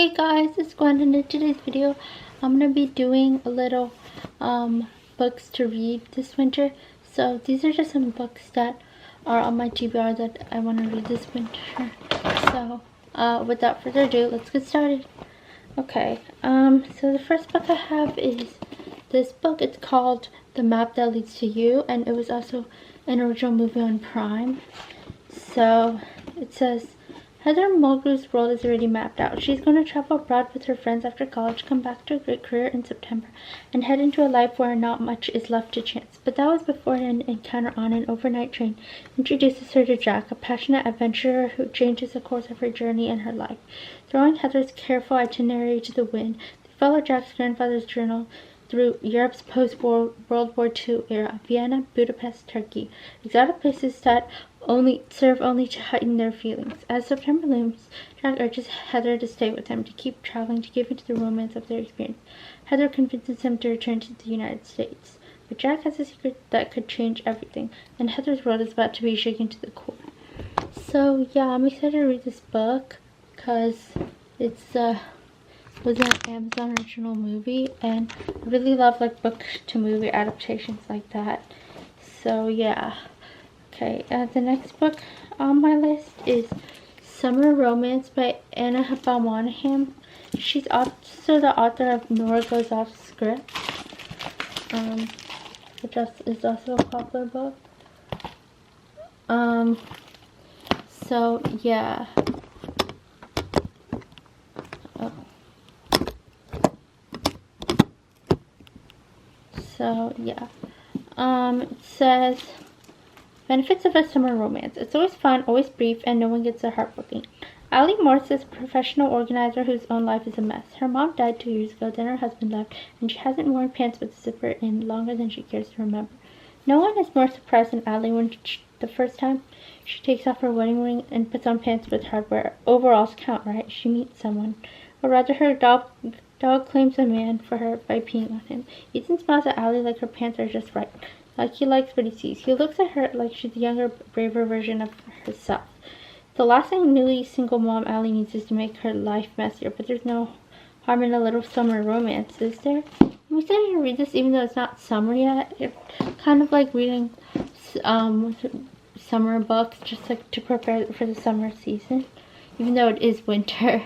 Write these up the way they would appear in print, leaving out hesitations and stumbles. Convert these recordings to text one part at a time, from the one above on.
Hey guys, it's Gwen, and in today's video I'm going to be doing a little books to read this winter. So these are just some books that are on my TBR that I want to read this winter. So without further ado, let's get started. Okay, so the first book I have is this book. It's called The Map That Leads to You, and it was also an original movie on Prime. So it says, Heather Mulgrew's world is already mapped out. She's going to travel abroad with her friends after college, come back to a great career in September, and head into a life where not much is left to chance. But that was before an encounter on an overnight train introduces her to Jack, a passionate adventurer who changes the course of her journey and her life. Throwing Heather's careful itinerary to the wind, they follow Jack's grandfather's journal through Europe's post-World War II era, Vienna, Budapest, Turkey, exotic places that serve only to heighten their feelings. As September looms, Jack urges Heather to stay with him, to keep traveling, to give into the romance of their experience. Heather convinces him to return to the United States. But Jack has a secret that could change everything, and Heather's world is about to be shaken to the core. So yeah, I'm excited to read this book because it's was an Amazon original movie, and I really love like book to movie adaptations like that. So yeah. Okay, the next book on my list is Summer Romance by Anna Monahan. She's also the author of Nora Goes Off Script, which is also a popular book. So yeah. It says, benefits of a summer romance. It's always fun, always brief, and no one gets their heart broken. Allie Morse is a professional organizer whose own life is a mess. Her mom died 2 years ago, then her husband left, and she hasn't worn pants with a zipper in longer than she cares to remember. No one is more surprised than Allie when the first time she takes off her wedding ring and puts on pants with hardware. Overalls count, right? She meets someone. Or rather, her dog claims a man for her by peeing on him. Ethan smiles at Allie like her pants are just right. Like he likes what he sees. He looks at her like she's a younger, braver version of herself. The last thing newly single mom Allie needs is to make her life messier, but there's no harm in a little summer romance, is there? I'm excited to read this even though it's not summer yet. It's kind of like reading summer books just like to prepare for the summer season, even though it is winter.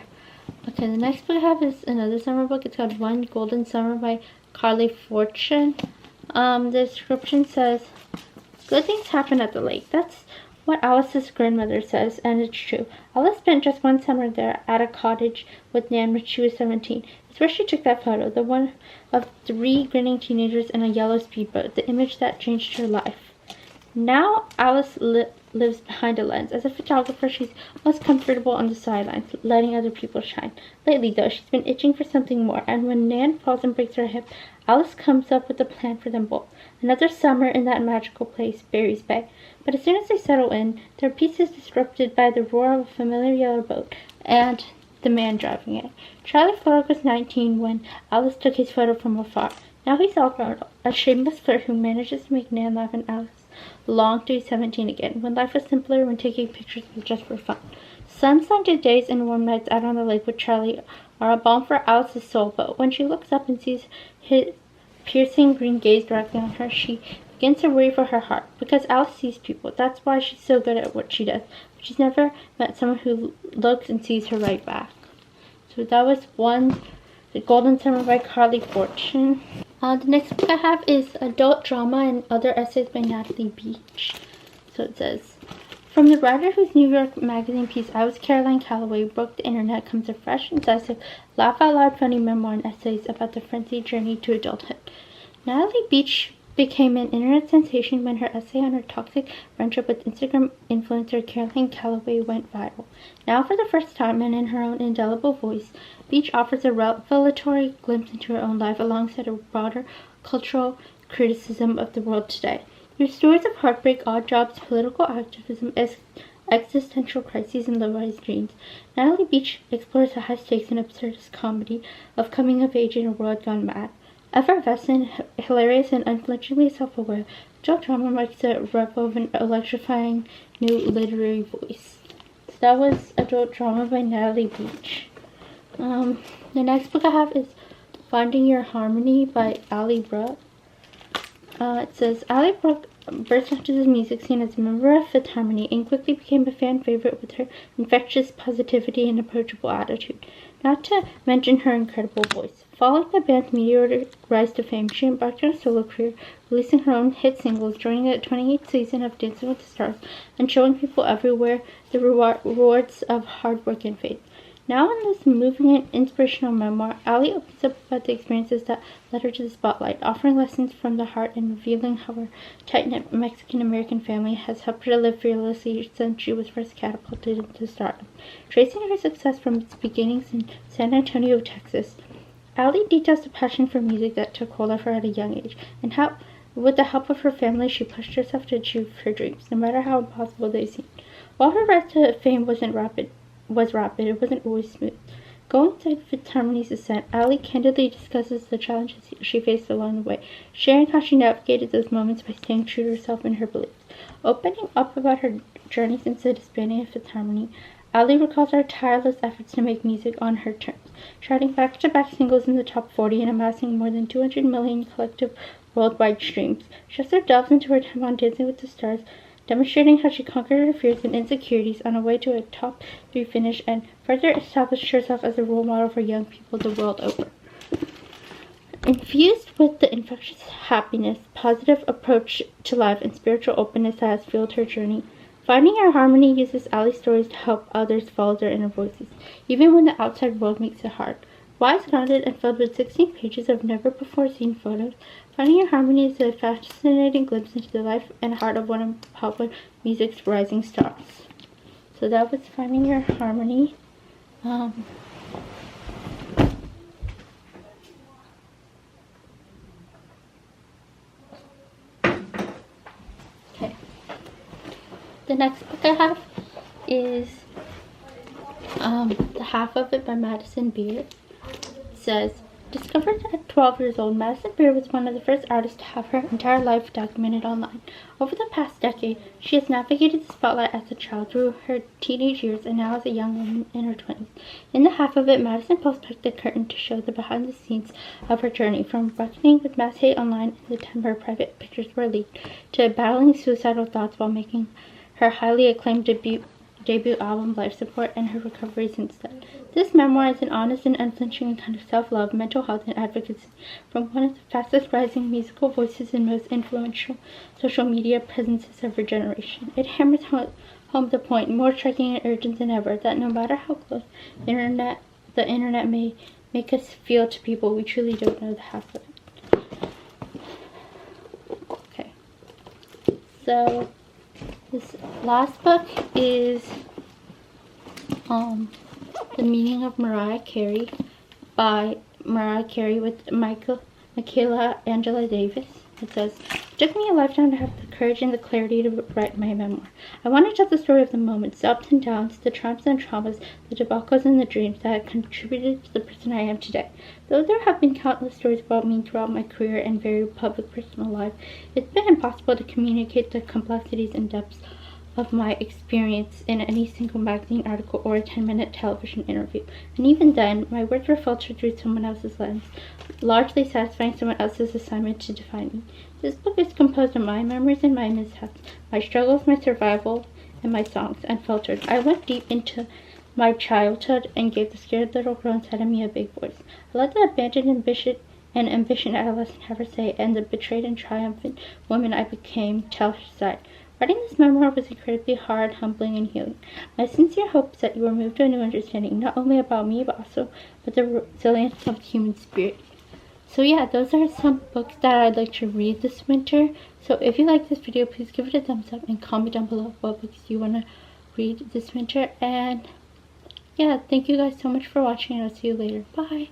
Okay, the next book I have is another summer book. It's called One Golden Summer by Carly Fortune. The description says, good things happen at the lake. That's what Alice's grandmother says, and it's true. Alice spent just one summer there at a cottage with Nan when she was 17. It's where she took that photo, the one of 3 grinning teenagers in a yellow speedboat, the image that changed her life. Now Alice lives behind a lens. As a photographer, she's most comfortable on the sidelines, letting other people shine. Lately, though, she's been itching for something more, and when Nan falls and breaks her hip, Alice comes up with a plan for them both. Another summer in that magical place, Barry's Bay. But as soon as they settle in, their peace is disrupted by the roar of a familiar yellow boat and the man driving it. Charlie Florrick was 19 when Alice took his photo from afar. Now he's all grown up, a shameless flirt who manages to make Nan laugh, and Alice long to be 17 again, when life was simpler, when taking pictures was just for fun. Sun-slanted days and warm nights out on the lake with Charlie are a balm for Alice's soul, but when she looks up and sees his piercing green gaze directly on her, she begins to worry for her heart, because Alice sees people. That's why she's so good at what she does, but she's never met someone who looks and sees her right back. So that was The Golden Summer by Carly Fortune. The next book I have is Adult Drama and Other Essays by Natalie Beach. So it says, from the writer whose New York Magazine piece I Was Caroline Calloway broke the internet comes a fresh, incisive, laugh-out-loud funny memoir and essays about the frenzied journey to adulthood. Natalie Beach became an internet sensation when her essay on her toxic friendship with Instagram influencer Caroline Calloway went viral. Now, for the first time and in her own indelible voice, Beach offers a revelatory glimpse into her own life alongside a broader cultural criticism of the world today. Through stories of heartbreak, odd jobs, political activism, existential crises, and low-rise dreams, Natalie Beach explores the high-stakes and absurdist comedy of coming of age in a world gone mad. Effervescent, hilarious, and unflinchingly self-aware, adult drama marks a rep of an electrifying new literary voice. So that was Adult Drama by Natalie Beach. The next book I have is Finding Your Harmony by Ally Brooke. It says, Ally Brooke burst onto the music scene as a member of Fifth Harmony and quickly became a fan favorite with her infectious positivity and approachable attitude, not to mention her incredible voice. Following the band's meteoric rise to fame, she embarked on a solo career, releasing her own hit singles, joining the 28th season of Dancing with the Stars, and showing people everywhere the rewards of hard work and faith. Now in this moving and inspirational memoir, Ally opens up about the experiences that led her to the spotlight, offering lessons from the heart and revealing how her tight-knit Mexican-American family has helped her to live fearlessly since she was first catapulted into stardom. Tracing her success from its beginnings in San Antonio, Texas, Ally details the passion for music that took hold of her at a young age, and how, with the help of her family, she pushed herself to achieve her dreams, no matter how impossible they seemed. While her rise to fame was rapid, it wasn't always smooth. Going inside Fifth Harmony's ascent, Ally candidly discusses the challenges she faced along the way, sharing how she navigated those moments by staying true to herself and her beliefs. Opening up about her journey since the disbanding of Fifth Harmony, Ally recalls her tireless efforts to make music on her terms, charting back-to-back singles in the top 40 and amassing more than 200 million collective worldwide streams. She also delves into her time on Dancing with the Stars, demonstrating how she conquered her fears and insecurities on her way to a top 3 finish and further established herself as a role model for young people the world over. Infused with the infectious happiness, positive approach to life, and spiritual openness that has fueled her journey, Finding Your Harmony uses Ally's stories to help others follow their inner voices, even when the outside world makes it hard. Wise, grounded, and filled with 16 pages of never-before-seen photos, Finding Your Harmony is a fascinating glimpse into the life and heart of one of popular music's rising stars. So that was Finding Your Harmony. Okay. The next book I have is The Half of It by Madison Beer. Says, discovered at 12 years old, Madison Beer was one of the first artists to have her entire life documented online. Over the past decade, she has navigated the spotlight as a child through her teenage years and now as a young woman in her 20s. In The Half of It, Madison pulls back the curtain to show the behind-the-scenes of her journey, from reckoning with mass hate online at the time her private pictures were leaked, to battling suicidal thoughts while making her highly acclaimed debut album Life Support and her recovery since then. This memoir is an honest and unflinching account of self-love, mental health, and advocacy from one of the fastest rising musical voices and most influential social media presences of her generation. It hammers home the point, more striking and urgent than ever, that no matter how close the internet may make us feel to people, we truly don't know the half of it. Okay. So this last book is The Meaning of Mariah Carey by Mariah Carey with Michaela Angela Davis. It says, it took me a lifetime to have the courage and the clarity to write my memoir. I want to tell the story of the moments, the ups and downs, the triumphs and traumas, the debacles and the dreams that have contributed to the person I am today. Though there have been countless stories about me throughout my career and very public personal life, it's been impossible to communicate the complexities and depths of my experience in any single magazine article or a 10-minute television interview. And even then, my words were filtered through someone else's lens, largely satisfying someone else's assignment to define me. This book is composed of my memories and my mishaps, my struggles, my survival, and my songs, unfiltered. I went deep into my childhood and gave the scared little girl inside of me a big voice. I let the abandoned ambition adolescent have her say, and the betrayed and triumphant woman I became tell her side. Writing this memoir was incredibly hard, humbling, and healing. My sincere hope is that you will move to a new understanding, not only about me, but also about the resilience of the human spirit. So yeah, those are some books that I'd like to read this winter. So if you like this video, please give it a thumbs up and comment down below what books you want to read this winter. And yeah, thank you guys so much for watching, and I'll see you later. Bye!